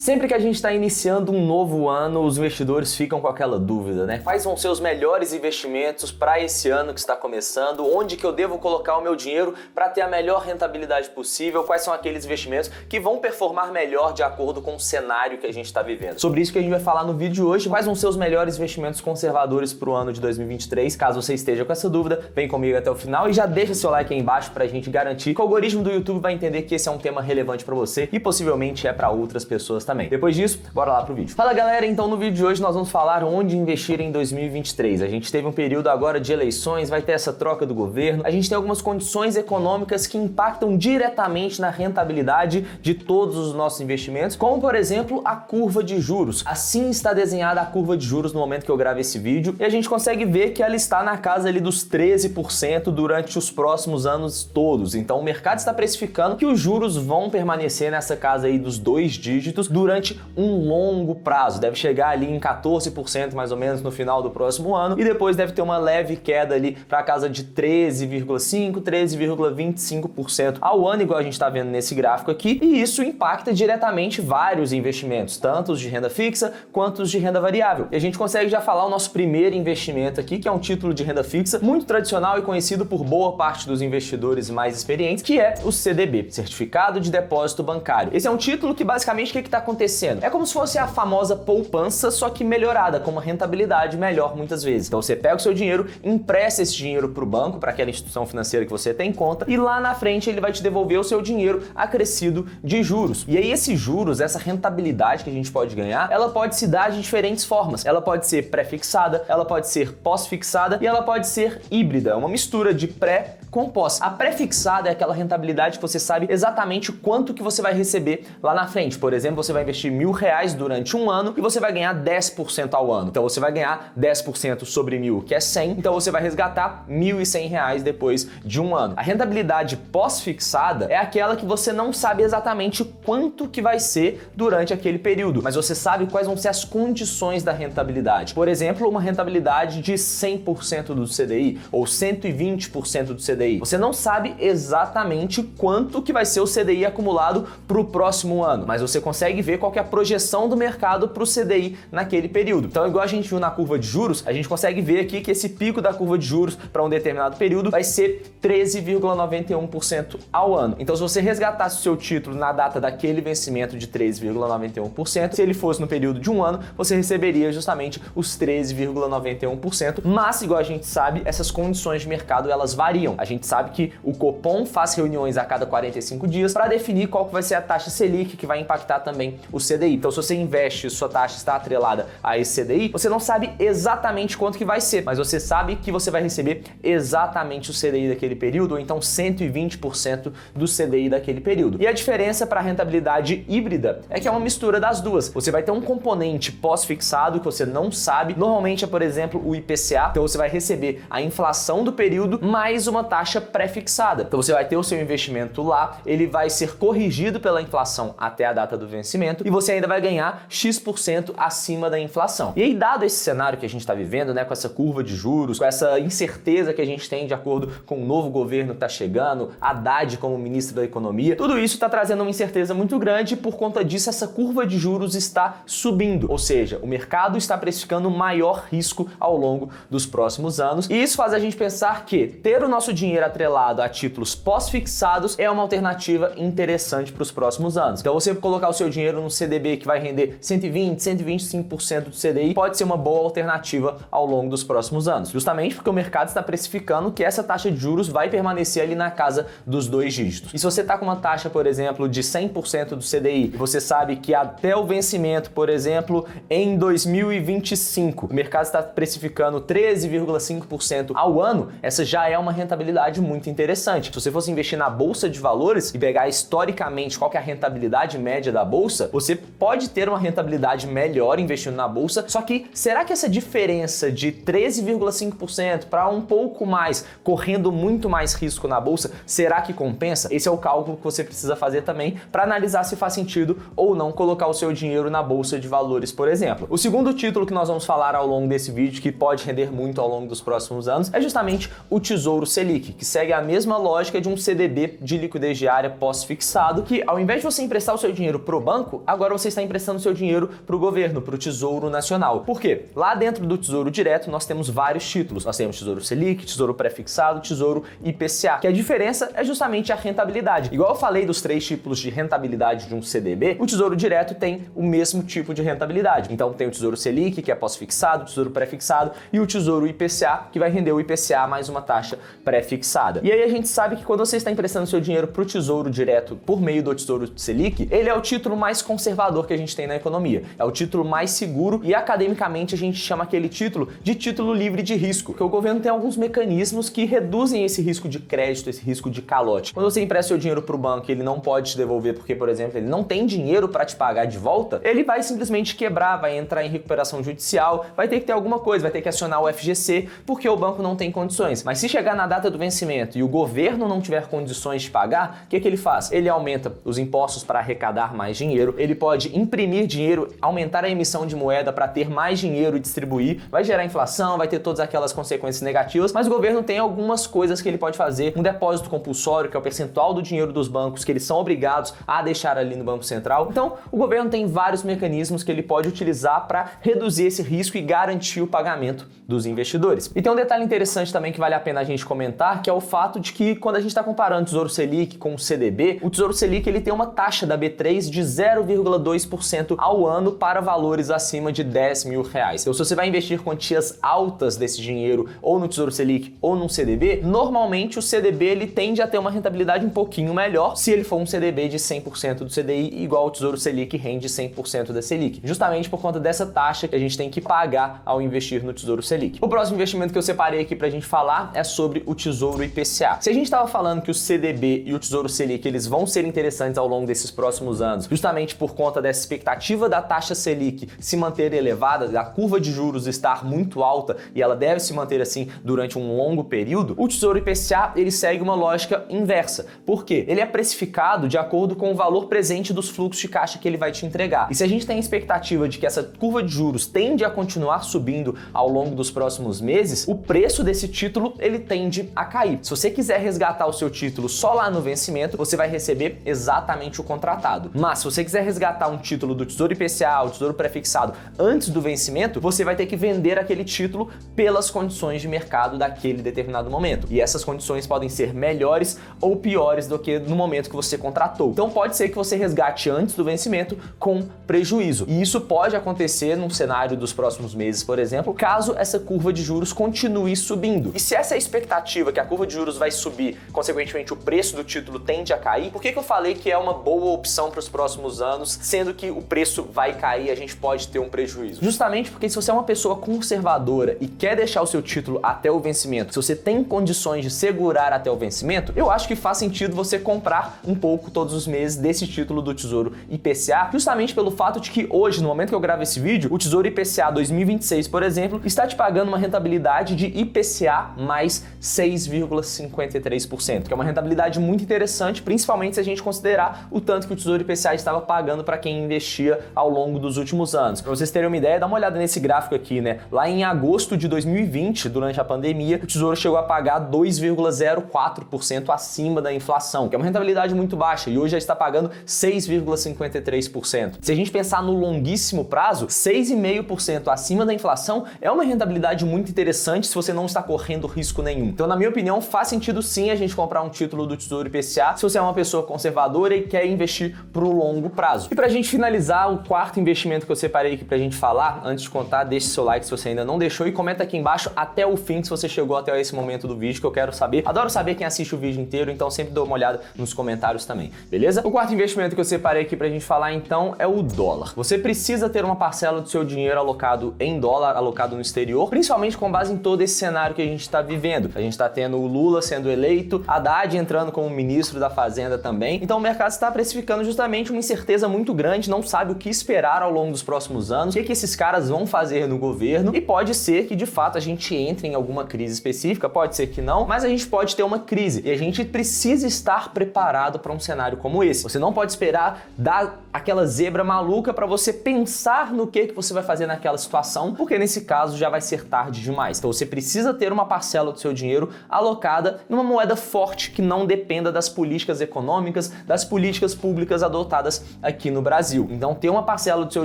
Sempre que a gente está iniciando um novo ano, os investidores ficam com aquela dúvida, né? Quais vão ser os melhores investimentos para esse ano que está começando? Onde que eu devo colocar o meu dinheiro para ter a melhor rentabilidade possível? Quais são aqueles investimentos que vão performar melhor de acordo com o cenário que a gente está vivendo? Sobre isso que a gente vai falar no vídeo de hoje. Quais vão ser os melhores investimentos conservadores para o ano de 2023? Caso você esteja com essa dúvida, vem comigo até o final e já deixa seu like aí embaixo para a gente garantir que o algoritmo do YouTube vai entender que esse é um tema relevante para você e possivelmente é para outras pessoas também. Depois disso, bora lá pro vídeo. Fala galera, então no vídeo de hoje nós vamos falar onde investir em 2023. A gente teve um período agora de eleições, vai ter essa troca do governo, a gente tem algumas condições econômicas que impactam diretamente na rentabilidade de todos os nossos investimentos, como por exemplo a curva de juros. Assim está desenhada a curva de juros no momento que eu gravo esse vídeo e a gente consegue ver que ela está na casa ali dos 13% durante os próximos anos todos. Então o mercado está precificando que os juros vão permanecer nessa casa aí dos 2 dígitos durante um longo prazo, deve chegar ali em 14% mais ou menos no final do próximo ano e depois deve ter uma leve queda ali para casa de 13,5%, 13,25% ao ano, igual a gente está vendo nesse gráfico aqui, e isso impacta diretamente vários investimentos, tanto os de renda fixa quanto os de renda variável. E a gente consegue já falar o nosso primeiro investimento aqui, que é um título de renda fixa muito tradicional e conhecido por boa parte dos investidores mais experientes, que é o CDB, Certificado de Depósito Bancário. Esse é um título que basicamente o que está acontecendo? É como se fosse a famosa poupança, só que melhorada, com uma rentabilidade melhor muitas vezes. Então você pega o seu dinheiro, empresta esse dinheiro para o banco, para aquela instituição financeira que você tem conta, e lá na frente ele vai te devolver o seu dinheiro acrescido de juros. E aí esses juros, essa rentabilidade que a gente pode ganhar, ela pode se dar de diferentes formas. Ela pode ser pré-fixada, ela pode ser pós-fixada e ela pode ser híbrida, uma mistura de pré com pós. A pré-fixada é aquela rentabilidade que você sabe exatamente quanto que você vai receber lá na frente. Por exemplo, você vai investir R$1.000 durante um ano e você vai ganhar 10% ao ano. Então você vai ganhar 10% sobre 1.000, que é 100, então você vai resgatar R$1.100 depois de um ano. A rentabilidade pós-fixada é aquela que você não sabe exatamente quanto que vai ser durante aquele período, mas você sabe quais vão ser as condições da rentabilidade. Por exemplo, uma rentabilidade de 100% do CDI ou 120% do CDI. Você não sabe exatamente quanto que vai ser o CDI acumulado para o próximo ano, mas você consegue ver qual que é a projeção do mercado para o CDI naquele período. Então, igual a gente viu na curva de juros, a gente consegue ver aqui que esse pico da curva de juros para um determinado período vai ser 13,91% ao ano. Então, se você resgatasse o seu título na data daquele vencimento de 13,91%, se ele fosse no período de um ano, você receberia justamente os 13,91%, mas, igual a gente sabe, essas condições de mercado, elas variam. A gente sabe que o Copom faz reuniões a cada 45 dias para definir qual que vai ser a taxa Selic, que vai impactar também o CDI. Então, se você investe, sua taxa está atrelada a esse CDI, você não sabe exatamente quanto que vai ser, mas você sabe que você vai receber exatamente o CDI daquele período, ou então 120% do CDI daquele período. E a diferença para a rentabilidade híbrida é que é uma mistura das duas. Você vai ter um componente pós-fixado que você não sabe, normalmente é, por exemplo, o IPCA, então você vai receber a inflação do período mais uma taxa pré-fixada. Então você vai ter o seu investimento lá, ele vai ser corrigido pela inflação até a data do vencimento e você ainda vai ganhar X% acima da inflação. E aí, dado esse cenário que a gente está vivendo, né, com essa curva de juros, com essa incerteza que a gente tem de acordo com o novo governo que está chegando, Haddad como ministro da Economia, tudo isso está trazendo uma incerteza muito grande e por conta disso essa curva de juros está subindo, ou seja, o mercado está precificando maior risco ao longo dos próximos anos e isso faz a gente pensar que ter o nosso dinheiro atrelado a títulos pós-fixados é uma alternativa interessante para os próximos anos. Então você colocar o seu dinheiro no CDB que vai render 120, 125% do CDI pode ser uma boa alternativa ao longo dos próximos anos, justamente porque o mercado está precificando que essa taxa de juros vai permanecer ali na casa dos 2 dígitos. E se você está com uma taxa, por exemplo, de 100% do CDI e você sabe que até o vencimento, por exemplo, em 2025, o mercado está precificando 13,5% ao ano, essa já é uma rentabilidade muito interessante. Se você fosse investir na bolsa de valores e pegar historicamente qual que é a rentabilidade média da bolsa, você pode ter uma rentabilidade melhor investindo na bolsa, só que será que essa diferença de 13,5% para um pouco mais, correndo muito mais risco na bolsa, será que compensa? Esse é o cálculo que você precisa fazer também para analisar se faz sentido ou não colocar o seu dinheiro na bolsa de valores, por exemplo. O segundo título que nós vamos falar ao longo desse vídeo, que pode render muito ao longo dos próximos anos, é justamente o Tesouro Selic, que segue a mesma lógica de um CDB de liquidez diária pós-fixado, que ao invés de você emprestar o seu dinheiro pro banco, banco, agora você está emprestando seu dinheiro para o governo, para o Tesouro Nacional. Por quê? Lá dentro do Tesouro Direto nós temos vários títulos. Nós temos Tesouro Selic, Tesouro Pré-fixado, Tesouro IPCA, que a diferença é justamente a rentabilidade. Igual eu falei dos 3 tipos de rentabilidade de um CDB, o Tesouro Direto tem o mesmo tipo de rentabilidade. Então tem o Tesouro Selic, que é pós-fixado, o Tesouro Pré-fixado e o Tesouro IPCA, que vai render o IPCA mais uma taxa pré-fixada. E aí a gente sabe que quando você está emprestando seu dinheiro para o Tesouro Direto por meio do Tesouro Selic, ele é o título mais conservador que a gente tem na economia. É o título mais seguro e academicamente a gente chama aquele título de título livre de risco, porque o governo tem alguns mecanismos que reduzem esse risco de crédito, esse risco de calote. Quando você empresta seu dinheiro para o banco e ele não pode te devolver porque, por exemplo, ele não tem dinheiro para te pagar de volta, ele vai simplesmente quebrar, vai entrar em recuperação judicial, vai ter que ter alguma coisa, vai ter que acionar o FGC, porque o banco não tem condições. Mas se chegar na data do vencimento e o governo não tiver condições de pagar, o que ele faz? Ele aumenta os impostos para arrecadar mais dinheiro, ele pode imprimir dinheiro, aumentar a emissão de moeda para ter mais dinheiro e distribuir, vai gerar inflação, vai ter todas aquelas consequências negativas, mas o governo tem algumas coisas que ele pode fazer, um depósito compulsório, que é o percentual do dinheiro dos bancos que eles são obrigados a deixar ali no Banco Central. Então, o governo tem vários mecanismos que ele pode utilizar para reduzir esse risco e garantir o pagamento dos investidores. E tem um detalhe interessante também que vale a pena a gente comentar, que é o fato de que quando a gente está comparando o Tesouro Selic com o CDB, o Tesouro Selic ele tem uma taxa da B3 de 0,2% ao ano para valores acima de R$10 mil. Então, se você vai investir quantias altas desse dinheiro ou no Tesouro Selic ou num CDB, normalmente o CDB ele tende a ter uma rentabilidade um pouquinho melhor se ele for um CDB de 100% do CDI, igual o Tesouro Selic rende 100% da Selic, justamente por conta dessa taxa que a gente tem que pagar ao investir no Tesouro Selic. O próximo investimento que eu separei aqui pra gente falar é sobre o Tesouro IPCA. Se a gente estava falando que o CDB e o Tesouro Selic eles vão ser interessantes ao longo desses próximos anos, justamente por conta dessa expectativa da taxa Selic se manter elevada, da curva de juros estar muito alta e ela deve se manter assim durante um longo período, o Tesouro IPCA ele segue uma lógica inversa. Por quê? Ele é precificado de acordo com o valor presente dos fluxos de caixa que ele vai te entregar. E se a gente tem a expectativa de que essa curva de juros tende a continuar subindo ao longo dos próximos meses, o preço desse título ele tende a cair. Se você quiser resgatar o seu título só lá no vencimento, você vai receber exatamente o contratado. Mas se você quiser resgatar um título do Tesouro IPCA, o Tesouro Pré-fixado, antes do vencimento, você vai ter que vender aquele título pelas condições de mercado daquele determinado momento. E essas condições podem ser melhores ou piores do que no momento que você contratou. Então pode ser que você resgate antes do vencimento com prejuízo. E isso pode acontecer num cenário dos próximos meses, por exemplo, caso essa curva de juros continue subindo. E se essa é a expectativa que a curva de juros vai subir, consequentemente o preço do título tende a cair, por que eu falei que é uma boa opção para os próximos anos, sendo que o preço vai cair e a gente pode ter um prejuízo? Justamente porque se você é uma pessoa conservadora e quer deixar o seu título até o vencimento, se você tem condições de segurar até o vencimento, eu acho que faz sentido você comprar um pouco todos os meses desse título do Tesouro IPCA, justamente pelo fato de que hoje, no momento que eu gravo esse vídeo, o Tesouro IPCA 2026, por exemplo, está te pagando uma rentabilidade de IPCA mais 6,53%, que é uma rentabilidade muito interessante, principalmente se a gente considerar o tanto que o Tesouro IPCA estava pagando para quem investia ao longo dos últimos anos. Para vocês terem uma ideia, dá uma olhada nesse gráfico aqui, né? Lá em agosto de 2020, durante a pandemia, o Tesouro chegou a pagar 2,04% acima da inflação, que é uma rentabilidade muito baixa, e hoje já está pagando 6,53%. Se a gente pensar no longuíssimo prazo, 6,5% acima da inflação é uma rentabilidade muito interessante se você não está correndo risco nenhum. Então, na minha opinião, faz sentido sim a gente comprar um título do Tesouro IPCA se você é uma pessoa conservadora e quer investir para o longo prazo. E pra gente finalizar, o quarto investimento que eu separei aqui pra gente falar, antes de contar, deixe seu like se você ainda não deixou e comenta aqui embaixo até o fim se você chegou até esse momento do vídeo, que eu quero saber. Adoro saber quem assiste o vídeo inteiro, então sempre dou uma olhada nos comentários também, beleza? O quarto investimento que eu separei aqui pra gente falar então é o dólar. Você precisa ter uma parcela do seu dinheiro alocado em dólar, alocado no exterior, principalmente com base em todo esse cenário que a gente está vivendo. A gente está tendo o Lula sendo eleito, Haddad entrando como ministro da Fazenda também, então o mercado está precificando justamente uma incerteza muito grande, não sabe o que esperar ao longo dos próximos anos, o que esses caras vão fazer no governo, e pode ser que de fato a gente entre em alguma crise específica, pode ser que não, mas a gente pode ter uma crise e a gente precisa estar preparado para um cenário como esse. Você não pode esperar dar aquela zebra maluca para você pensar no que você vai fazer naquela situação, porque nesse caso já vai ser tarde demais. Então você precisa ter uma parcela do seu dinheiro alocada numa moeda forte que não dependa das políticas econômicas, das políticas públicas adotadas aqui no Brasil. Então, ter uma parcela do seu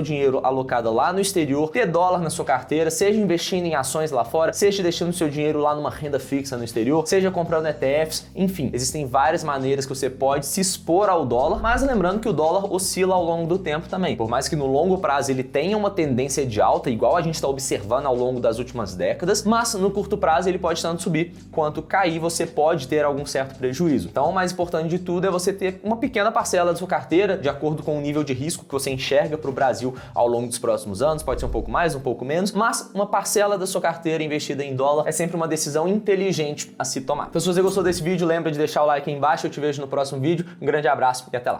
dinheiro alocada lá no exterior, ter dólar na sua carteira, seja investindo em ações lá fora, seja deixando seu dinheiro lá numa renda fixa no exterior, seja comprando ETFs, enfim, existem várias maneiras que você pode se expor ao dólar, mas lembrando que o dólar oscila ao longo do tempo também. Por mais que no longo prazo ele tenha uma tendência de alta, igual a gente está observando ao longo das últimas décadas, mas no curto prazo ele pode tanto subir quanto cair, você pode ter algum certo prejuízo. Então, o mais importante de tudo é você ter uma pequena parcela da sua carteira, de acordo com o nível de risco que você enxerga para o Brasil ao longo dos próximos anos, pode ser um pouco mais, um pouco menos, mas uma parcela da sua carteira investida em dólar é sempre uma decisão inteligente a se tomar. Então, se você gostou desse vídeo, lembra de deixar o like aí embaixo, eu te vejo no próximo vídeo, um grande abraço e até lá!